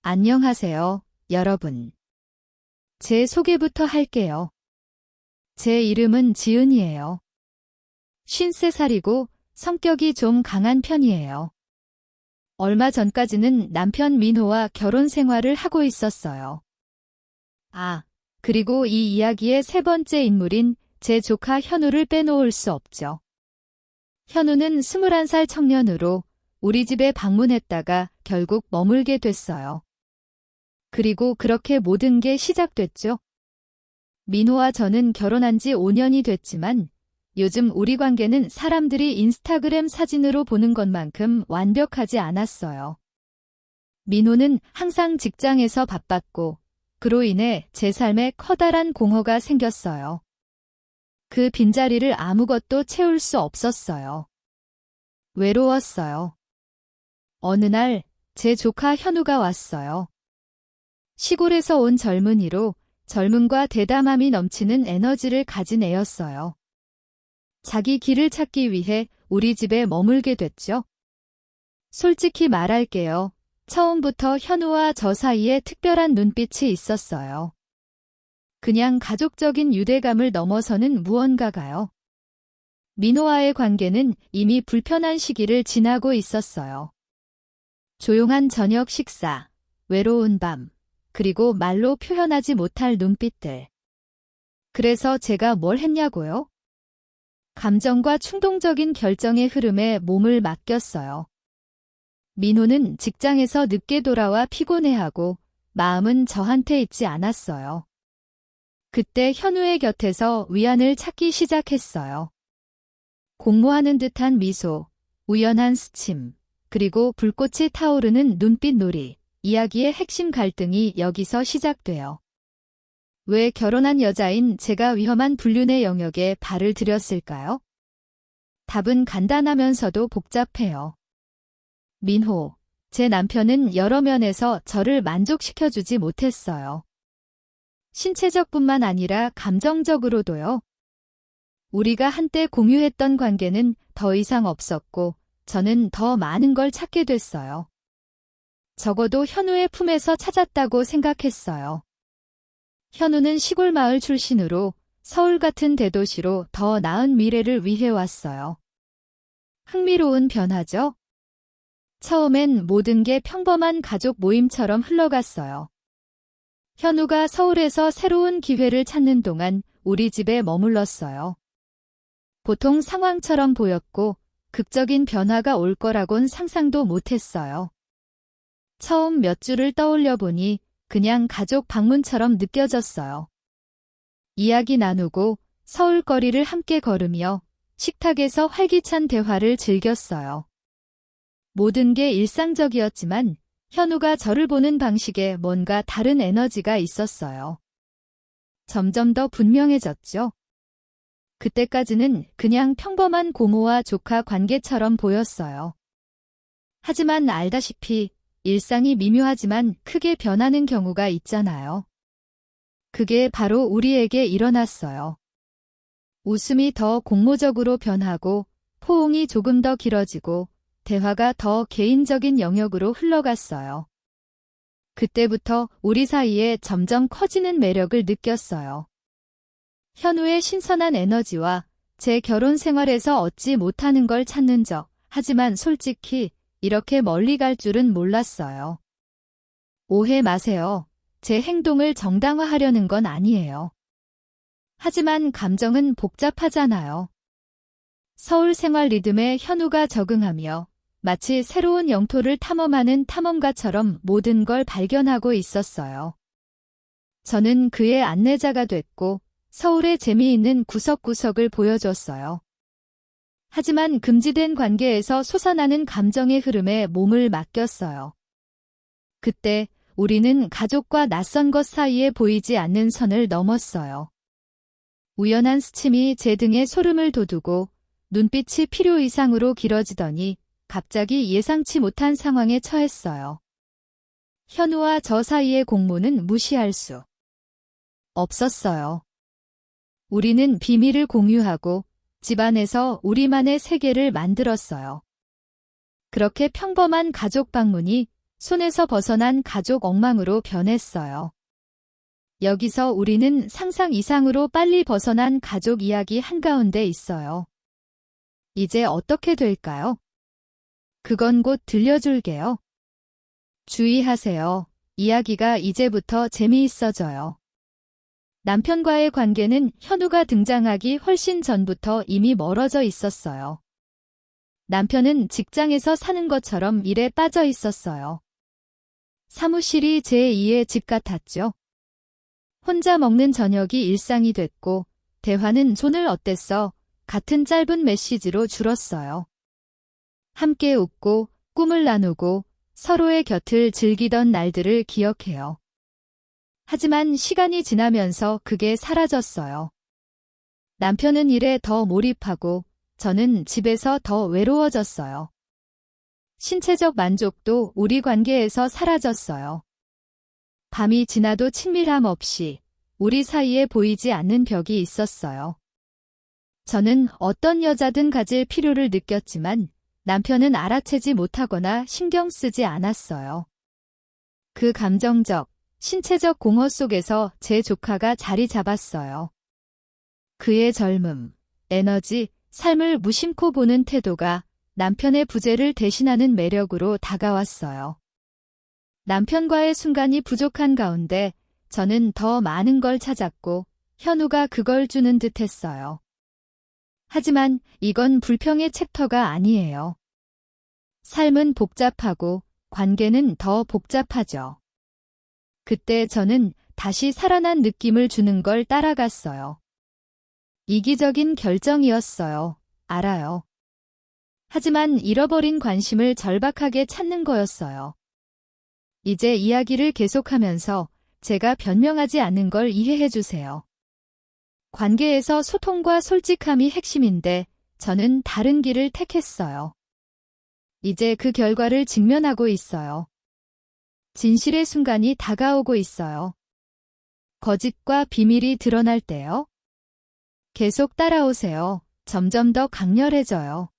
안녕하세요, 여러분. 제 소개부터 할게요. 제 이름은 지은이에요. 53살이고 성격이 좀 강한 편이에요. 얼마 전까지는 남편 민호와 결혼 생활을 하고 있었어요. 그리고 이 이야기의 세 번째 인물인 제 조카 현우를 빼놓을 수 없죠. 현우는 21살 청년으로 우리 집에 방문했다가 결국 머물게 됐어요. 그리고 그렇게 모든 게 시작됐죠. 민호와 저는 결혼한 지 5년이 됐지만 요즘 우리 관계는 사람들이 인스타그램 사진으로 보는 것만큼 완벽하지 않았어요. 민호는 항상 직장에서 바빴고 그로 인해 제 삶에 커다란 공허가 생겼어요. 그 빈자리를 아무것도 채울 수 없었어요. 외로웠어요. 어느 날 제 조카 현우가 왔어요. 시골에서 온 젊은이로 젊음과 대담함이 넘치는 에너지를 가진 애였어요. 자기 길을 찾기 위해 우리 집에 머물게 됐죠. 솔직히 말할게요. 처음부터 현우와 저 사이에 특별한 눈빛이 있었어요. 그냥 가족적인 유대감을 넘어서는 무언가가요. 민호와의 관계는 이미 불편한 시기를 지나고 있었어요. 조용한 저녁 식사, 외로운 밤, 그리고 말로 표현하지 못할 눈빛들. 그래서 제가 뭘 했냐고요? 감정과 충동적인 결정의 흐름에 몸을 맡겼어요. 민호는 직장에서 늦게 돌아와 피곤해하고 마음은 저한테 있지 않았어요. 그때 현우의 곁에서 위안을 찾기 시작했어요. 공모하는 듯한 미소, 우연한 스침, 그리고 불꽃이 타오르는 눈빛 놀이. 이야기의 핵심 갈등이 여기서 시작돼요. 왜 결혼한 여자인 제가 위험한 불륜의 영역에 발을 들였을까요? 답은 간단하면서도 복잡해요. 민호, 제 남편은 여러 면에서 저를 만족시켜주지 못했어요. 신체적뿐만 아니라 감정적으로도요. 우리가 한때 공유했던 관계는 더 이상 없었고 저는 더 많은 걸 찾게 됐어요. 적어도 현우의 품에서 찾았다고 생각했어요. 현우는 시골 마을 출신으로 서울 같은 대도시로 더 나은 미래를 위해 왔어요. 흥미로운 변화죠? 처음엔 모든 게 평범한 가족 모임처럼 흘러갔어요. 현우가 서울에서 새로운 기회를 찾는 동안 우리 집에 머물렀어요. 보통 상황처럼 보였고 극적인 변화가 올 거라곤 상상도 못했어요. 처음 몇 줄을 떠올려 보니 그냥 가족 방문처럼 느껴졌어요. 이야기 나누고 서울 거리를 함께 걸으며 식탁에서 활기찬 대화를 즐겼어요. 모든 게 일상적이었지만 현우가 저를 보는 방식에 뭔가 다른 에너지가 있었어요. 점점 더 분명해졌죠. 그때까지는 그냥 평범한 고모와 조카 관계처럼 보였어요. 하지만 알다시피 일상이 미묘하지만 크게 변하는 경우가 있잖아요. 그게 바로 우리에게 일어났어요. 웃음이 더 공모적으로 변하고 포옹이 조금 더 길어지고 대화가 더 개인적인 영역으로 흘러갔어요. 그때부터 우리 사이에 점점 커지는 매력을 느꼈어요. 현우의 신선한 에너지와 제 결혼 생활에서 얻지 못하는 걸 찾는 적, 하지만 솔직히 이렇게 멀리 갈 줄은 몰랐어요. 오해 마세요. 제 행동을 정당화하려는 건 아니에요. 하지만 감정은 복잡하잖아요. 서울 생활 리듬에 현우가 적응하며 마치 새로운 영토를 탐험하는 탐험가처럼 모든 걸 발견하고 있었어요. 저는 그의 안내자가 됐고 서울의 재미있는 구석구석을 보여줬어요. 하지만 금지된 관계에서 솟아나는 감정의 흐름에 몸을 맡겼어요. 그때 우리는 가족과 낯선 것 사이에 보이지 않는 선을 넘었어요. 우연한 스침이 제 등에 소름을 돋우고 눈빛이 필요 이상으로 길어지더니 갑자기 예상치 못한 상황에 처했어요. 현우와 저 사이의 공모는 무시할 수 없었어요. 우리는 비밀을 공유하고 집안에서 우리만의 세계를 만들었어요. 그렇게 평범한 가족 방문이 손에서 벗어난 가족 엉망으로 변했어요. 여기서 우리는 상상 이상으로 빨리 벗어난 가족 이야기 한가운데 있어요. 이제 어떻게 될까요? 그건 곧 들려줄게요. 주의하세요. 이야기가 이제부터 재미있어져요. 남편과의 관계는 현우가 등장하기 훨씬 전부터 이미 멀어져 있었어요. 남편은 직장에서 사는 것처럼 일에 빠져 있었어요. 사무실이 제2의 집 같았죠. 혼자 먹는 저녁이 일상이 됐고, 대화는 "오늘 어땠어?" 같은 짧은 메시지로 줄었어요. 함께 웃고 꿈을 나누고 서로의 곁을 즐기던 날들을 기억해요. 하지만 시간이 지나면서 그게 사라졌어요. 남편은 일에 더 몰입하고 저는 집에서 더 외로워졌어요. 신체적 만족도 우리 관계에서 사라졌어요. 밤이 지나도 친밀함 없이 우리 사이에 보이지 않는 벽이 있었어요. 저는 어떤 여자든 가질 필요를 느꼈지만 남편은 알아채지 못하거나 신경 쓰지 않았어요. 그 감정적, 신체적 공허 속에서 제 조카가 자리 잡았어요. 그의 젊음, 에너지, 삶을 무심코 보는 태도가 남편의 부재를 대신하는 매력으로 다가왔어요. 남편과의 순간이 부족한 가운데 저는 더 많은 걸 찾았고 현우가 그걸 주는 듯 했어요. 하지만 이건 불평의 챕터가 아니에요. 삶은 복잡하고 관계는 더 복잡하죠. 그때 저는 다시 살아난 느낌을 주는 걸 따라갔어요. 이기적인 결정이었어요. 알아요. 하지만 잃어버린 관심을 절박하게 찾는 거였어요. 이제 이야기를 계속하면서 제가 변명하지 않는 걸 이해해 주세요. 관계에서 소통과 솔직함이 핵심인데 저는 다른 길을 택했어요. 이제 그 결과를 직면하고 있어요. 진실의 순간이 다가오고 있어요. 거짓과 비밀이 드러날 때요. 계속 따라오세요. 점점 더 강렬해져요.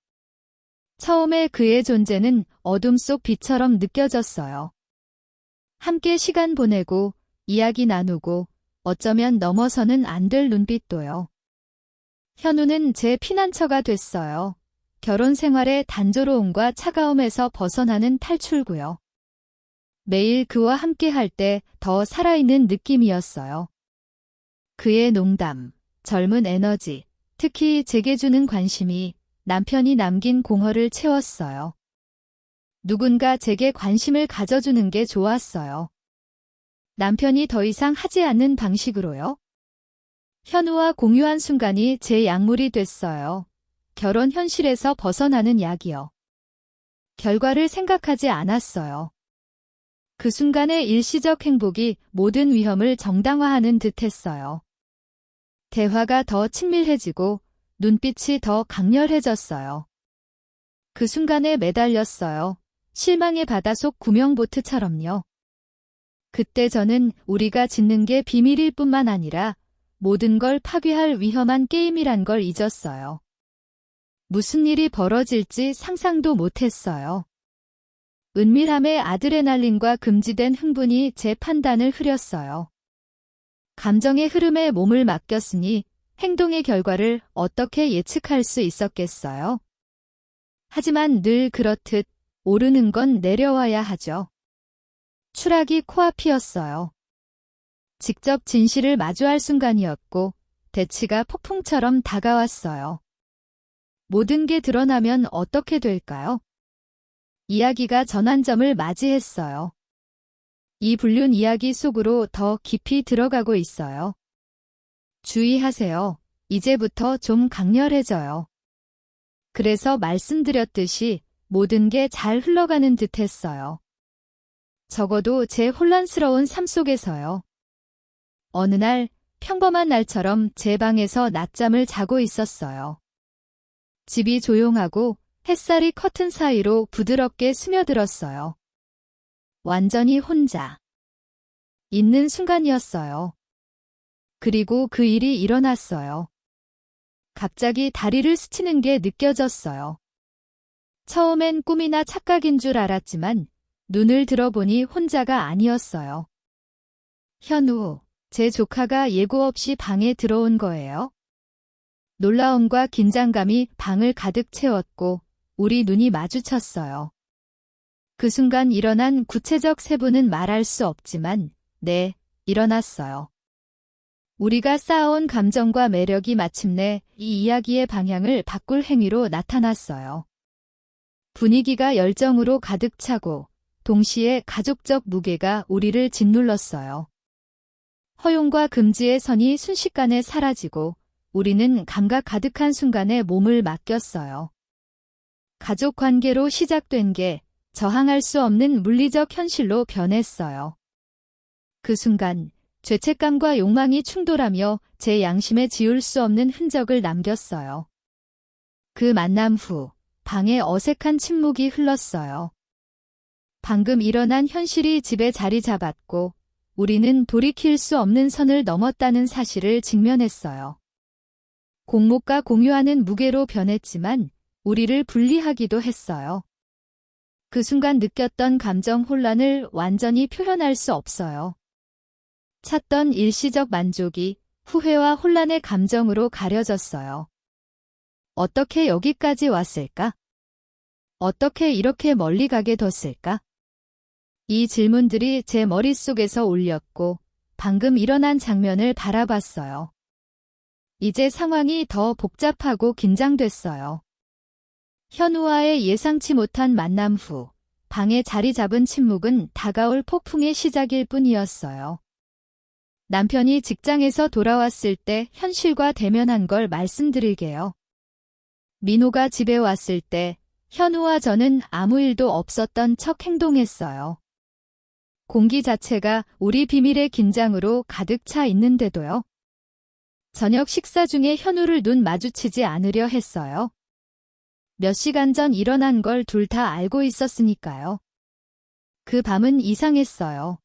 처음에 그의 존재는 어둠 속 빛처럼 느껴졌어요. 함께 시간 보내고 이야기 나누고 어쩌면 넘어서는 안 될 눈빛도요. 현우는 제 피난처가 됐어요. 결혼 생활의 단조로움과 차가움에서 벗어나는 탈출구요. 매일 그와 함께 할 때 더 살아있는 느낌이었어요. 그의 농담, 젊은 에너지, 특히 제게 주는 관심이 남편이 남긴 공허를 채웠어요. 누군가 제게 관심을 가져주는 게 좋았어요. 남편이 더 이상 하지 않는 방식으로요. 현우와 공유한 순간이 제 약물이 됐어요. 결혼 현실에서 벗어나는 약이요. 결과를 생각하지 않았어요. 그 순간의 일시적 행복이 모든 위험을 정당화하는 듯했어요. 대화가 더 친밀해지고 눈빛이 더 강렬해졌어요. 그 순간에 매달렸어요. 실망의 바다속 구명보트처럼요. 그때 저는 우리가 짓는 게 비밀일 뿐만 아니라 모든 걸 파괴할 위험한 게임이란 걸 잊었어요. 무슨 일이 벌어질지 상상도 못했어요. 은밀함의 아드레날린과 금지된 흥분이 제 판단을 흐렸어요. 감정의 흐름에 몸을 맡겼으니 행동의 결과를 어떻게 예측할 수 있었겠어요? 하지만 늘 그렇듯 오르는 건 내려와야 하죠. 추락이 코앞이었어요. 직접 진실을 마주할 순간이었고 대치가 폭풍처럼 다가왔어요. 모든 게 드러나면 어떻게 될까요? 이야기가 전환점을 맞이했어요. 이 불륜 이야기 속으로 더 깊이 들어가고 있어요. 주의하세요. 이제부터 좀 강렬해져요. 그래서 말씀드렸듯이 모든 게 잘 흘러가는 듯했어요. 적어도 제 혼란스러운 삶 속에서요. 어느 날 평범한 날처럼 제 방에서 낮잠을 자고 있었어요. 집이 조용하고 햇살이 커튼 사이로 부드럽게 스며들었어요. 완전히 혼자 있는 순간이었어요. 그리고 그 일이 일어났어요. 갑자기 다리를 스치는 게 느껴졌어요. 처음엔 꿈이나 착각인 줄 알았지만 눈을 들어보니 혼자가 아니었어요. 현우, 제 조카가 예고 없이 방에 들어온 거예요. 놀라움과 긴장감이 방을 가득 채웠고 우리 눈이 마주쳤어요. 그 순간 일어난 구체적 세부는 말할 수 없지만, 네, 일어났어요. 우리가 쌓아온 감정과 매력이 마침내 이 이야기의 방향을 바꿀 행위로 나타났어요. 분위기가 열정으로 가득 차고 동시에 가족적 무게가 우리를 짓눌렀어요. 허용과 금지의 선이 순식간에 사라지고 우리는 감각 가득한 순간에 몸을 맡겼어요. 가족 관계로 시작된 게 저항할 수 없는 물리적 현실로 변했어요. 그 순간 죄책감과 욕망이 충돌하며 제 양심에 지울 수 없는 흔적을 남겼어요. 그 만남 후 방에 어색한 침묵이 흘렀어요. 방금 일어난 현실이 집에 자리 잡았고 우리는 돌이킬 수 없는 선을 넘었다는 사실을 직면했어요. 공목과 공유하는 무게로 변했지만 우리를 분리하기도 했어요. 그 순간 느꼈던 감정 혼란을 완전히 표현할 수 없어요. 찾던 일시적 만족이 후회와 혼란의 감정으로 가려졌어요. 어떻게 여기까지 왔을까? 어떻게 이렇게 멀리 가게 됐을까? 이 질문들이 제 머릿속에서 울렸고 방금 일어난 장면을 바라봤어요. 이제 상황이 더 복잡하고 긴장됐어요. 현우와의 예상치 못한 만남 후 방에 자리 잡은 침묵은 다가올 폭풍의 시작일 뿐이었어요. 남편이 직장에서 돌아왔을 때 현실과 대면한 걸 말씀드릴게요. 민호가 집에 왔을 때 현우와 저는 아무 일도 없었던 척 행동했어요. 공기 자체가 우리 비밀의 긴장으로 가득 차 있는데도요. 저녁 식사 중에 현우를 눈 마주치지 않으려 했어요. 몇 시간 전 일어난 걸 둘 다 알고 있었으니까요. 그 밤은 이상했어요.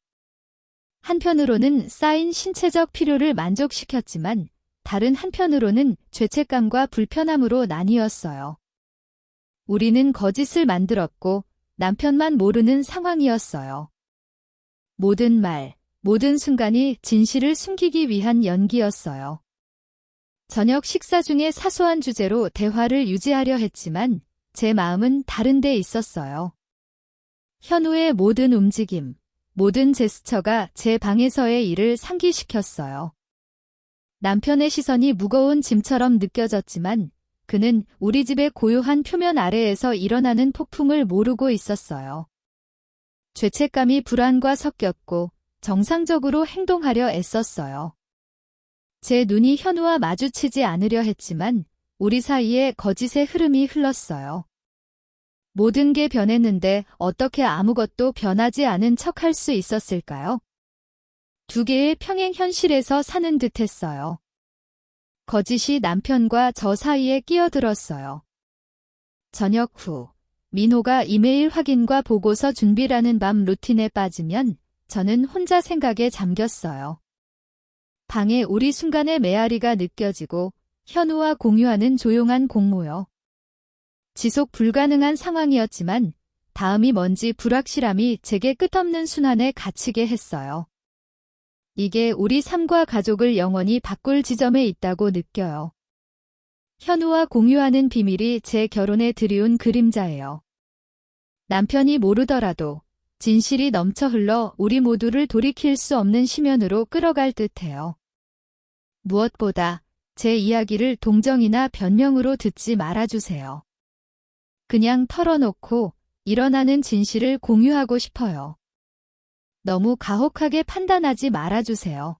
한편으로는 쌓인 신체적 필요를 만족시켰지만 다른 한편으로는 죄책감과 불편함으로 나뉘었어요. 우리는 거짓을 만들었고 남편만 모르는 상황이었어요. 모든 말, 모든 순간이 진실을 숨기기 위한 연기였어요. 저녁 식사 중에 사소한 주제로 대화를 유지하려 했지만 제 마음은 다른 데 있었어요. 현우의 모든 움직임, 모든 제스처가 제 방에서의 일을 상기시켰어요. 남편의 시선이 무거운 짐처럼 느껴졌지만 그는 우리 집의 고요한 표면 아래에서 일어나는 폭풍을 모르고 있었어요. 죄책감이 불안과 섞였고 정상적으로 행동하려 애썼어요. 제 눈이 현우와 마주치지 않으려 했지만 우리 사이에 거짓의 흐름이 흘렀어요. 모든 게 변했는데 어떻게 아무것도 변하지 않은 척할 수 있었을까요? 두 개의 평행 현실에서 사는 듯했어요. 거짓이 남편과 저 사이에 끼어들었어요. 저녁 후 민호가 이메일 확인과 보고서 준비라는 밤 루틴에 빠지면 저는 혼자 생각에 잠겼어요. 방에 우리 순간의 메아리가 느껴지고 현우와 공유하는 조용한 공모요. 지속 불가능한 상황이었지만 다음이 뭔지 불확실함이 제게 끝없는 순환에 갇히게 했어요. 이게 우리 삶과 가족을 영원히 바꿀 지점에 있다고 느껴요. 현우와 공유하는 비밀이 제 결혼에 드리운 그림자예요. 남편이 모르더라도 진실이 넘쳐 흘러 우리 모두를 돌이킬 수 없는 심연으로 끌어갈 듯해요. 무엇보다 제 이야기를 동정이나 변명으로 듣지 말아주세요. 그냥 털어놓고 일어나는 진실을 공유하고 싶어요. 너무 가혹하게 판단하지 말아주세요.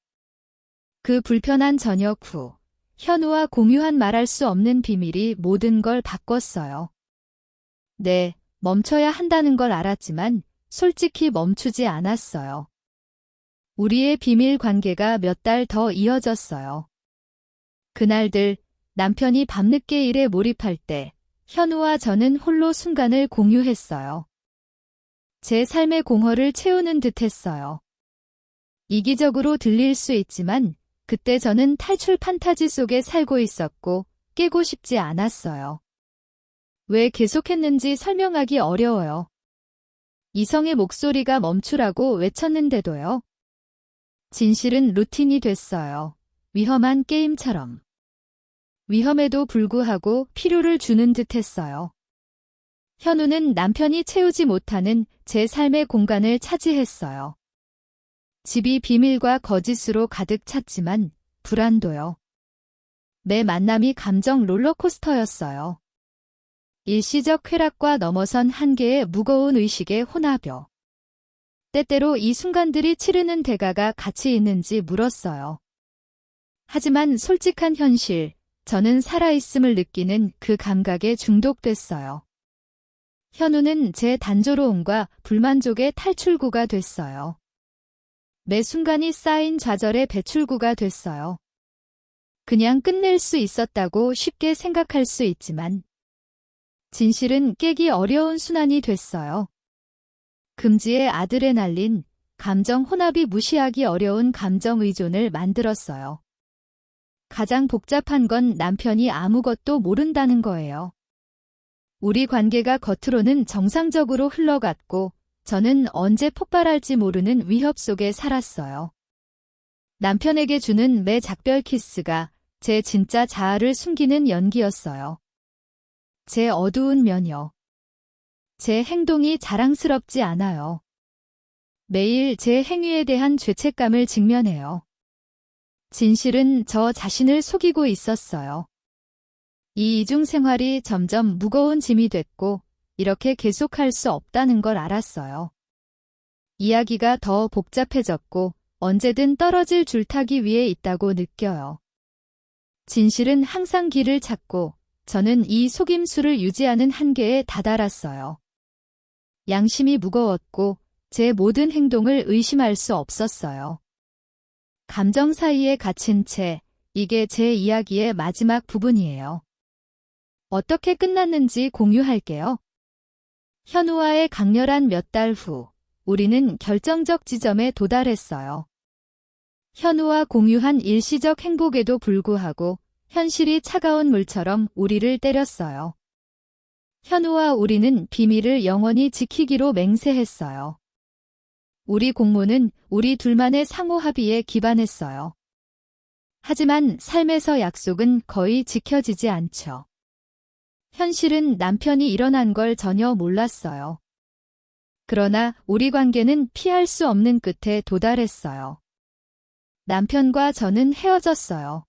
그 불편한 저녁 후 현우와 공유한 말할 수 없는 비밀이 모든 걸 바꿨어요. 네, 멈춰야 한다는 걸 알았지만 솔직히 멈추지 않았어요. 우리의 비밀 관계가 몇 달 더 이어졌어요. 그날들 남편이 밤늦게 일에 몰입할 때 현우와 저는 홀로 순간을 공유했어요. 제 삶의 공허를 채우는 듯했어요. 이기적으로 들릴 수 있지만 그때 저는 탈출 판타지 속에 살고 있었고 깨고 싶지 않았어요. 왜 계속했는지 설명하기 어려워요. 이성의 목소리가 멈추라고 외쳤는데도요. 진실은 루틴이 됐어요. 위험한 게임처럼. 위험에도 불구하고 필요를 주는 듯 했어요. 현우는 남편이 채우지 못하는 제 삶의 공간을 차지했어요. 집이 비밀과 거짓으로 가득 찼지만 불안도요. 매 만남이 감정 롤러코스터였어요. 일시적 쾌락과 넘어선 한계의 무거운 의식의 혼합여. 때때로 이 순간들이 치르는 대가가 가치 있는지 물었어요. 하지만 솔직한 현실, 저는 살아있음을 느끼는 그 감각에 중독됐어요. 현우는 제 단조로움과 불만족의 탈출구가 됐어요. 매 순간이 쌓인 좌절의 배출구가 됐어요. 그냥 끝낼 수 있었다고 쉽게 생각할 수 있지만 진실은 깨기 어려운 순환이 됐어요. 금지의 아드레날린, 감정 혼합이 무시하기 어려운 감정 의존을 만들었어요. 가장 복잡한 건 남편이 아무것도 모른다는 거예요. 우리 관계가 겉으로는 정상적으로 흘러갔고 저는 언제 폭발할지 모르는 위협 속에 살았어요. 남편에게 주는 매 작별 키스가 제 진짜 자아를 숨기는 연기였어요. 제 어두운 면요. 제 행동이 자랑스럽지 않아요. 매일 제 행위에 대한 죄책감을 직면해요. 진실은 저 자신을 속이고 있었어요. 이 이중 생활이 점점 무거운 짐이 됐고 이렇게 계속할 수 없다는 걸 알았어요. 이야기가 더 복잡해졌고 언제든 떨어질 줄타기 위에 있다고 느껴요. 진실은 항상 길을 찾고 저는 이 속임수를 유지하는 한계에 다다랐어요. 양심이 무거웠고 제 모든 행동을 의심할 수 없었어요. 감정 사이에 갇힌 채 이게 제 이야기의 마지막 부분이에요. 어떻게 끝났는지 공유할게요. 현우와의 강렬한 몇 달 후, 우리는 결정적 지점에 도달했어요. 현우와 공유한 일시적 행복에도 불구하고 현실이 차가운 물처럼 우리를 때렸어요. 현우와 우리는 비밀을 영원히 지키기로 맹세했어요. 우리 공모는 우리 둘만의 상호 합의에 기반했어요. 하지만 삶에서 약속은 거의 지켜지지 않죠. 현실은 남편이 일어난 걸 전혀 몰랐어요. 그러나 우리 관계는 피할 수 없는 끝에 도달했어요. 남편과 저는 헤어졌어요.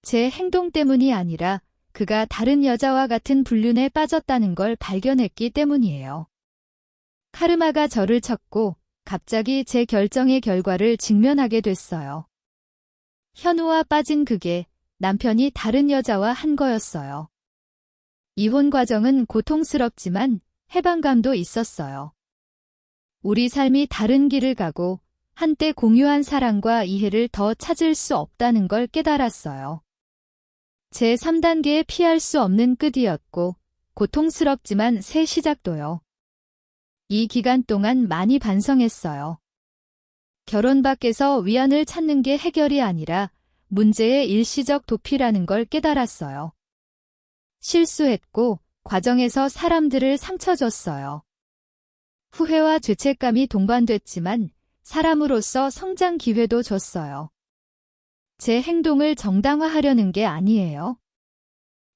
제 행동 때문이 아니라 그가 다른 여자와 같은 불륜에 빠졌다는 걸 발견했기 때문이에요. 카르마가 저를 쳤고 갑자기 제 결정의 결과를 직면하게 됐어요. 현우와 빠진 그게 남편이 다른 여자와 한 거였어요. 이혼 과정은 고통스럽지만 해방감도 있었어요. 우리 삶이 다른 길을 가고 한때 공유한 사랑과 이해를 더 찾을 수 없다는 걸 깨달았어요. 제 3단계에 피할 수 없는 끝이었고 고통스럽지만 새 시작도요. 이 기간 동안 많이 반성했어요. 결혼 밖에서 위안을 찾는 게 해결이 아니라 문제의 일시적 도피라는 걸 깨달았어요. 실수했고 과정에서 사람들을 상처 줬어요. 후회와 죄책감이 동반됐지만 사람으로서 성장 기회도 줬어요. 제 행동을 정당화하려는 게 아니에요.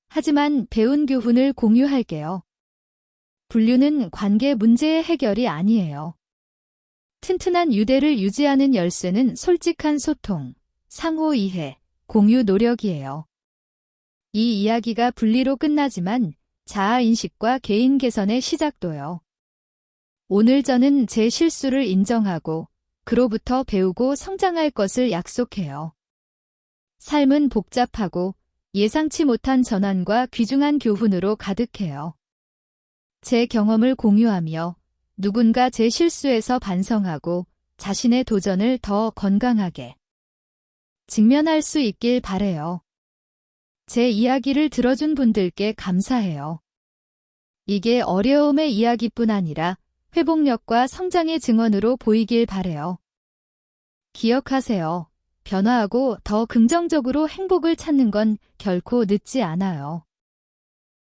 하지만 배운 교훈을 공유할게요. 불륜은 관계 문제의 해결이 아니에요. 튼튼한 유대를 유지하는 열쇠는 솔직한 소통, 상호 이해, 공유 노력이에요. 이 이야기가 분리로 끝나지만 자아인식과 개인 개선의 시작도요. 오늘 저는 제 실수를 인정하고 그로부터 배우고 성장할 것을 약속해요. 삶은 복잡하고 예상치 못한 전환과 귀중한 교훈으로 가득해요. 제 경험을 공유하며 누군가 제 실수에서 반성하고 자신의 도전을 더 건강하게 직면할 수 있길 바래요. 제 이야기를 들어준 분들께 감사해요. 이게 어려움의 이야기뿐 아니라 회복력과 성장의 증언으로 보이길 바래요. 기억하세요. 변화하고 더 긍정적으로 행복을 찾는 건 결코 늦지 않아요.